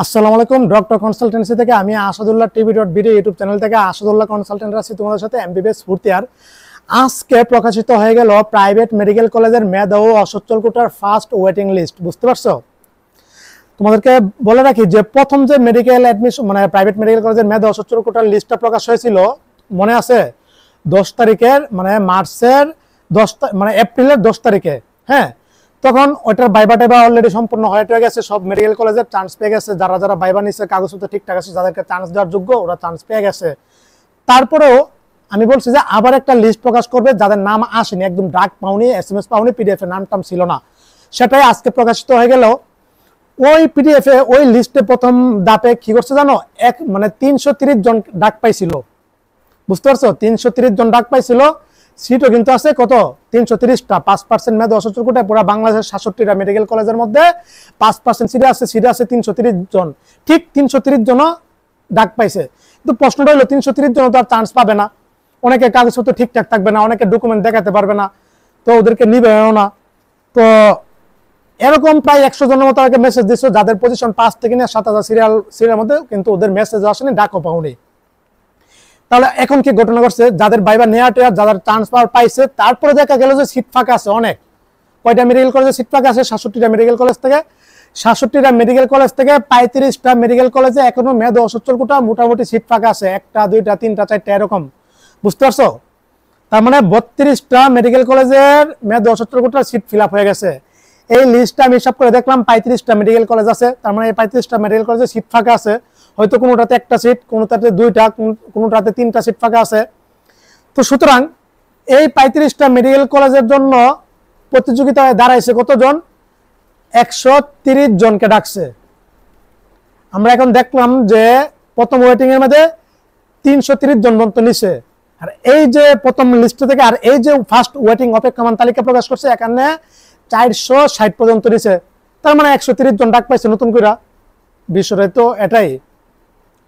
আসসালামু আলাইকুম। Doctor consultancy থেকে আমি আসাদুল্লাহ টিভি.ভিডিও ইউটিউব চ্যানেল থেকে আসাদুল্লাহ কনসালটেন্ট আছি তোমাদের সাথে এমবিবিএস ফোর্থ ইয়ার। আজকে প্রকাশিত হয়ে গেল প্রাইভেট মেডিকেল কলেজের মেধা ও অসচ্ছল কোটার ফার্স্ট ওয়েটিং লিস্ট। বুঝতে পারছো? তোমাদেরকে বলে রাখি যে প্রথম যে মেডিকেল অ্যাডমিশন মানে প্রাইভেট মেডিকেল কলেজের মেধা অসচ্ছল কোটার লিস্টটা প্রকাশ হয়েছিল মনে আছে 10 তারিখের মানে মার্চের 10 মানে এপ্রিলের 10 তারিখে। হ্যাঁ, তখন ওইটার ভাইবা টাইবা অলরেডি সম্পূর্ণ হয়ে গেছে, সব মেডিকেল কলেজের চান্স পেয়ে গেছে, যারা যারা ভাইবা নিচ্ছে কাগজপত্র ঠিকঠাক আছে, যাদেরকে চান্স দেওয়ার যোগ্য ওরা চান্স পেয়ে গেছে। তারপরেও আমি বলছি যে আবার একটা লিস্ট প্রকাশ করবে যাদের নাম আসেনি, একদম ডাক পাওনি, SMS পাওনি, PDF এর নাম টাম ছিল না, সেটাই আজকে প্রকাশিত হয়ে গেল। ওই PDF এ ওই লিস্টে প্রথম দাপে কি করছে জানো, মানে 330 জন ডাক পাইছিল। বুঝতে পারছো? 330 জন ডাক পাইছিল। সিটও কিন্তু আছে কত, 330টা। 5% মেধা অসচ্ছল কোটায় পুরো বাংলাদেশের 67টা মেডিকেল কলেজের মধ্যে 5% সিট আছে 330 জন। ঠিক 330 জন ডাক পাইছে। কিন্তু প্রশ্নটা হলো 330 জন তো আর চান্স পাবে না। অনেকে কাগজপত্র ঠিকঠাক থাকবে না, অনেকে ডকুমেন্ট দেখাতে পারবে না, তো ওদেরকে নিবেও না। তো এরকম প্রায় 100 জনের মতো আগে মেসেজ দিচ্ছে, যাদের পজিশন 5 থেকে নিয়ে 7000 সিরিয়াল মধ্যে, কিন্তু ওদের মেসেজ আসেনি, ডাকও পাওনি। তাহলে এখন কি ঘটনা ঘটছে, যাদের ভাইবা নেওয়া টেয়ার যাদের চান্স পাওয়ার পাইছে, তারপরে দেখা গেল যে সিট ফাঁকা আছে অনেক। কয়টা মেডিকেল কলেজে সিট ফাঁকা আছে? 67টা মেডিকেল কলেজ থেকে। 67টা মেডিকেল কলেজ থেকে 35টা মেডিকেল কলেজে এখনো মেধা অসচ্ছল কোটা মোটামুটি সিট ফাঁকা আছে, 1টা 2টা 3টা 4টা এরকম। বুঝতে পারছো? তার মানে 32টা মেডিকেল কলেজের মেধা অসচ্ছল কোটার সিট ফিল আপ হয়ে গেছে। এই লিস্টটা আমি হিসাব করে দেখলাম 35টা মেডিকেল কলেজ আছে, তার মানে এই 35টা মেডিকেল কলেজে সিট ফাঁকা আছে। হয়তো কোনোটাতে 1টা সিট, কোনোটাতে 2টা, কোনোটাতে 3টা সিট ফাঁকা আছে। তো সুতরাং এই 35টা মেডিকেল কলেজের জন্য প্রতিযোগিতায় দাঁড়াইছে কতজন? 130 জনকে ডাকছে। আমরা এখন দেখলাম যে প্রথম ওয়েটিং এর মধ্যে 330 জন পর্যন্ত নিছে। আর এই যে প্রথম লিস্ট থেকে আর এই যে ফার্স্ট ওয়েটিং অপেক্ষমান তালিকা প্রকাশ করছে, এখানে 460 পর্যন্ত নিছে। তার মানে 130 জন ডাক পাইছে নতুন করে। বিষয়টা তো এটাই।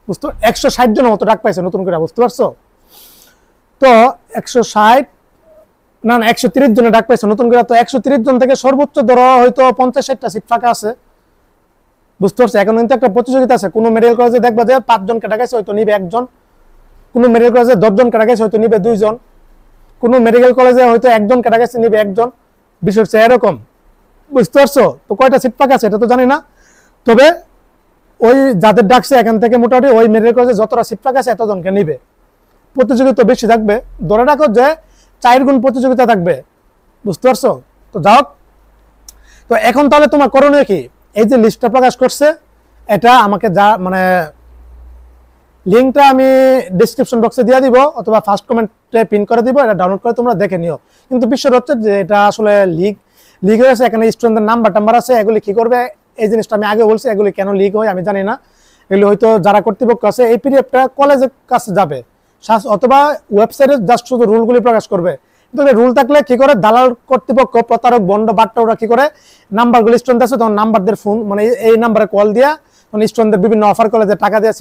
বুঝতে 160 জনের মতো ডাক পাইছে নতুন করে। বুঝতে পারছো? তো 160 না 130 জনে ডাক পাইছে নতুন করে। তো 130 জন থেকে সর্বোচ্চ ধরো হয়তো 50-60টা সিট ফাঁকা আছে। বুঝতে পারছো? এখন কিন্তু একটা প্রতিযোগিতা আছে। কোনো মেডিকেল কলেজে দেখবা যে 5 জনকে ডাকাইছে, হয়তো নিবে 1 জন। কোনো মেডিকেল কলেজে 10 জনকে ডাকাইছে, হয়তো নিবে 2 জন। কোনো মেডিকেল কলেজে হয়তো 1 জনকে ডাকাইছে, নিবে 1 জন। বিষয় হচ্ছে এরকম। বুঝতে পারছো? তো কয়টা সিট ফাঁকা আছে এটা তো জানি না, তবে ওই যাদের ডাকছে এখান থেকে মোটামুটি ওই মেডিকেল কলেজে যতটা সিট ফাঁকা আছে এতজনকে নিবে। প্রতিযোগিতা বেশি থাকবে, ধরে রাখো যে 4 গুণ প্রতিযোগিতা থাকবে। বুঝতে পারছো? তো যাও। তো এখন তাহলে তোমার করণীয় কি? এই যে লিস্টটা প্রকাশ করছে, এটা আমাকে যা মানে লিঙ্কটা আমি ডেসক্রিপশন বক্সে দিয়ে দিব অথবা ফার্স্ট কমেন্টে পিন করে দিব, এটা ডাউনলোড করে তোমরা দেখে নিও। কিন্তু বিষয় হচ্ছে যে এটা আসলে লিক হয়েছে। এখানে স্টুডেন্টদের নাম্বার আছে, এগুলি কি করবে? এই জিনিসটা আমি আগে বলছি, এগুলি কেন লিক হয় আমি জানি না। এগুলি হয়তো যারা কর্তৃপক্ষ আছে এই পিডিএফটা কলেজের কাছে যাবে অথবা ওয়েবসাইটে জাস্ট শুধু রুলগুলি প্রকাশ করবে। কিন্তু রুল থাকলে কি করে দালাল কর্তৃপক্ষ, প্রতারক, বন্ড বাট্টা ওরা কি করে নাম্বারগুলি স্টুডেন্ট আছে তখন নাম্বারদের ফোন মানে এই নাম্বারে কল দিয়া তখন স্টুডেন্টদের বিভিন্ন অফার করে যে টাকা দিয়ে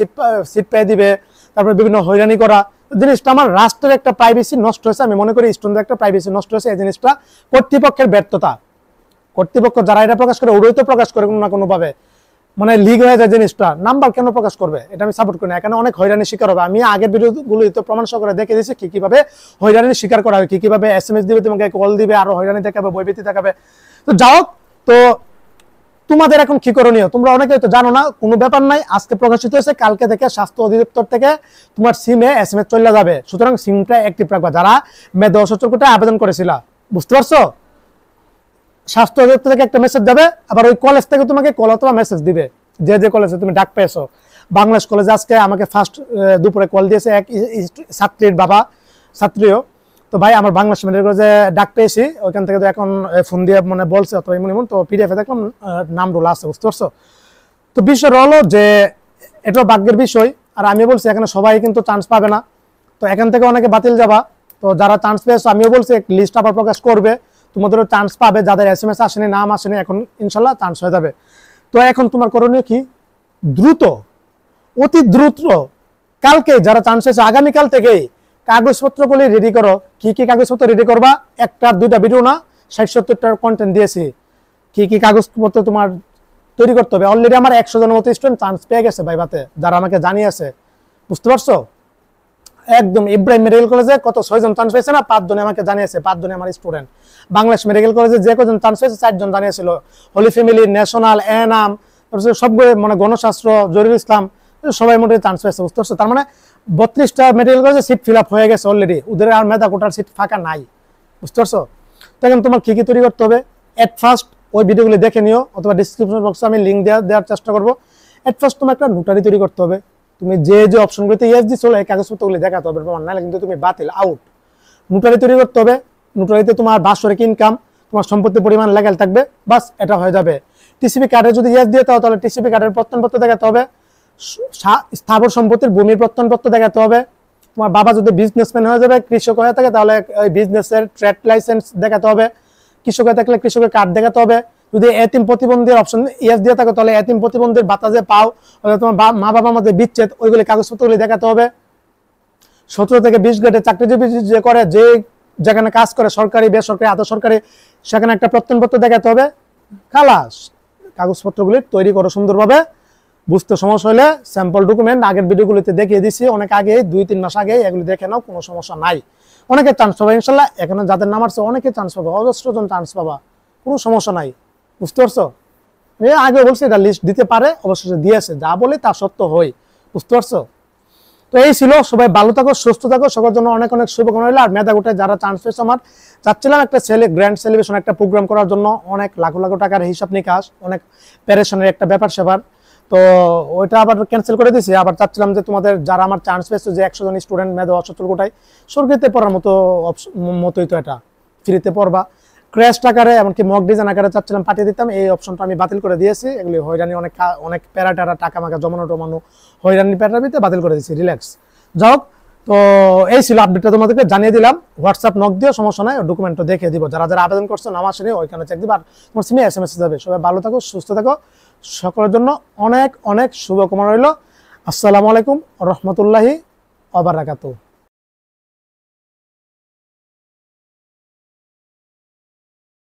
সিট পেয়ে দিবে, তারপরে বিভিন্ন হয়রানি করা। জিনিসটা আমার রাষ্ট্রের একটা প্রাইভেসি নষ্ট হয়েছে। আমি মনে করি স্টুডেন্টদের একটা প্রাইভেসি নষ্ট হয়েছে। এই জিনিসটা কর্তৃপক্ষের ব্যর্থতা। কর্তৃপক্ষ যারা এটা প্রকাশ করে ওরাই তো প্রকাশ করে কোনো না কোনো ভাবে, মানে লিক হয়ে যায় জিনিসটা। নাম্বার কেন প্রকাশ করবে? এটা আমি সাপোর্ট করি না। এখানে অনেক হয়রানির শিকার হবে। আমি আগের ভিডিওগুলো তো প্রমাণ সহকারে দেখে দিয়েছি কিভাবে হয়রানির শিকার করা হয়, কিভাবে SMS দিবে, তোমাকে কল দিবে, আরো হয়রানি দেখাবে, বইভীতি দেখাবে। তো যাও, তো তোমাদের এখন কি করণীয় তোমরা অনেকে তো জানো না, কোনো ব্যাপার নাই। আজকে প্রকাশিত হয়েছে, কালকে থেকে স্বাস্থ্য অধিদপ্তর থেকে তোমার সিমে SMS চলে যাবে। সুতরাং সিমটা অ্যাক্টিভ রাখবা যারা মেধা অসচ্ছল কোটায় আবেদন করেছিলা। বুঝতে পারছো? স্বাস্থ্য অধিদপ্তর থেকে একটা মেসেজ যাবে, আবার ওই কলেজ থেকে তোমাকে কল অথবা মেসেজ দিবে যে যে কলেজে তুমি ডাক পেয়েছো। বাংলাদেশ কলেজে আজকে আমাকে ফার্স্ট দুপুরে কল দিয়েছে এক ছাত্রীর বাবা, ছাত্রীও। তো ভাই আমার বাংলাদেশ মেডিকেল কলেজে ডাক পেয়েছি, ওইখান থেকে তো এখন ফোন দিয়ে মানে বলছে অথবা এমন তো PDF-এ দেখলাম নাম রোল আছে। বুঝতে পারছো? তো বিষয় হলো যে এটা ভাগ্যের বিষয়। আর আমি বলছি এখানে সবাই কিন্তু চান্স পাবে না, তো এখান থেকে অনেকে বাতিল যাবা। তো যারা চান্স পেয়েছো আমিও বলছি লিস্ট আবার প্রকাশ করবে, তোমাদেরও চান্স পাবে। যাদের SMS আসেনি, নাম আসেনি, এখন ইনশাল্লাহ চান্স হয়ে যাবে। তো এখন তোমার করণীয় কি? দ্রুত, অতি দ্রুত কালকে যারা চান্স হয়েছে আগামীকাল থেকেই কাগজপত্রগুলি রেডি করো। কি কি কাগজপত্র রেডি করবা? 1টা 2টা ভিডিও না, 60-70টার কন্টেন্ট দিয়েছি। কি কি কাগজপত্র তোমার তৈরি করতে হবে। অলরেডি আমার 100 জনের মতো স্টুডেন্ট চান্স পেয়ে গেছে ভাইভাতে, যারা আমাকে জানিয়েছে, বুঝতে পারছো? একদম ইব্রাহিম মেডিকেল কলেজে কত 6 জন চান্স পেয়েছে না, 5 জনে আমাকে জানিয়েছে, 5 জনে আমার স্টুডেন্ট। বাংলাদেশ মেডিকেল কলেজে যে কজন চান্স পেয়েছে 4 জন জানিয়েছিল, হোলি ফ্যামিলি, ন্যাশনাল, এনাম, সবগুলো মানে গণশাস্ত্র, জহিরুল ইসলাম, সবাই মোটামুটি চান্স পেয়েছে, বুঝতে পারছো? তার মানে 32টা মেডিকেল কলেজে সিট ফিল আপ হয়ে গেছে অলরেডি, ওদের আর মেধা কোটার সিট ফাঁকা নাই, বুঝতে পারছো? তখন তোমার কি কি তৈরি করতে হবে, এট ফার্স্ট ওই ভিডিওগুলি দেখে নিও, অথবা ডিসক্রিপশন বক্সে আমি লিঙ্ক দেওয়ার চেষ্টা করবো। এট ফার্স্ট তোমার একটা নোটারি তৈরি করতে হবে। তুমি যে যে অপশনগুলিতে ইয়েস দিচ্ছ এই কাগজপত্রগুলি দেখাতে হবে, নাহলে কিন্তু তুমি বাতিল, আউট। নোটারি তৈরি করতে হবে। নোটারিতে তোমার বাৎসরিক ইনকাম, তোমার সম্পত্তির পরিমাণ লেগাল থাকবে, বাস এটা হয়ে যাবে। টিসিপি কার্ডে যদি ইয়েস দিয়ে দাও তাহলে টিসিপি কার্ডের প্রত্যয়নপত্র দেখাতে হবে, স্থাবর সম্পত্তির ভূমির প্রত্যয়নপত্র দেখাতে হবে। তোমার বাবা যদি বিজনেসম্যান হয়ে যাবে, কৃষক হয়ে থাকে, তাহলে ওই বিজনেসের ট্রেড লাইসেন্স দেখাতে হবে। কৃষক হয়ে থাকলে কৃষকের কার্ড দেখাতে হবে। যদি এতিম প্রতিবন্ধীর অপশন ইয়েস দিয়ে থাকে তাহলে এতিম প্রতিবন্ধীর ভাতা যে পাও, তোমার মা বাবার মধ্যে বিচ্ছেদ, ওইগুলি কাগজপত্রগুলি দেখাতে হবে। 17 থেকে 20 গ্রেডে চাকরিজীবী যে করে, যে যেখানে কাজ করে, সরকারি, বেসরকারি, আধা সরকারি, সেখানে একটা প্রত্যয়নপত্র দেখাতে হবে। খালাস, কাগজপত্রগুলি তৈরি করো সুন্দরভাবে। বুঝতে সমস্যা হলে স্যাম্পল ডকুমেন্ট আগের ভিডিওগুলিতে দেখিয়ে দিছি, অনেক আগে, 2-3 মাস আগে, এগুলি দেখে নাও, কোনো সমস্যা নাই। অনেকে চান্স পাবা ইনশাল্লাহ, এখানে যাদের নাম আছে অনেকে চান্স পাবা, অজস্র জন চান্স পাবা, কোনো সমস্যা নাই, বুঝতে পারছো? আগে বলছি এটা লিস্ট দিতে পারে, অবশ্যই দিয়েছে, যা বলে তা সত্য হয়, বুঝতে পারছো? তো এই ছিল, সবাই ভালো থাকো, সুস্থ থাকো, সবার জন্য অনেক অনেক শুভকামনা রইল। আর মেধা কোটায় যারা চান্স পেয়েছে, আমার চাচ্ছিলাম একটা গ্র্যান্ড সেলিব্রেশন, একটা প্রোগ্রাম করার জন্য, অনেক লাখো লাখো টাকার হিসাব নিকাশ, অনেক প্যারেশনের একটা ব্যাপার সেবার, তো ওইটা আবার ক্যান্সেল করে দিয়েছি। আবার চাচ্ছিলাম যে তোমাদের যারা আমার চান্স পেয়েছে, যে 100 জন স্টুডেন্ট মেধা অসচল কোটায়, সরকারিতে পড়ার মতোই তো এটা, ফ্রিতে পড়বা, ক্র্যাশ আকারে, এমনকি মক ডিজাইন আকারে চাচ্ছিলাম পাঠিয়ে দিতাম, এই অপশনটা আমি বাতিল করে দিয়েছি। এগুলি হয়রানি, অনেক প্যারাটারা টাকা মাকা জমানো টমানো হয়রানি প্যারাবিতে বাতিল করে দিয়েছি, রিল্যাক্স। যাই হোক, তো এই ছিল আপডেটটা, তোমাদেরকে জানিয়ে দিলাম। হোয়াটসঅ্যাপ নক দিও, সমস্যা নাই, ডকুমেন্টটা দেখে দিব। যারা যারা আবেদন করছো নাম আসেনি ওইখানে চেক দিবা, আর তোমার সিমে SMS যাবে। সবাই ভালো থাকো, সুস্থ থাকো, সকলের জন্য অনেক অনেক শুভকামনা রইল। আসসালামু আলাইকুম রহমতুল্লাহি ওয়া বারাকাতুহু।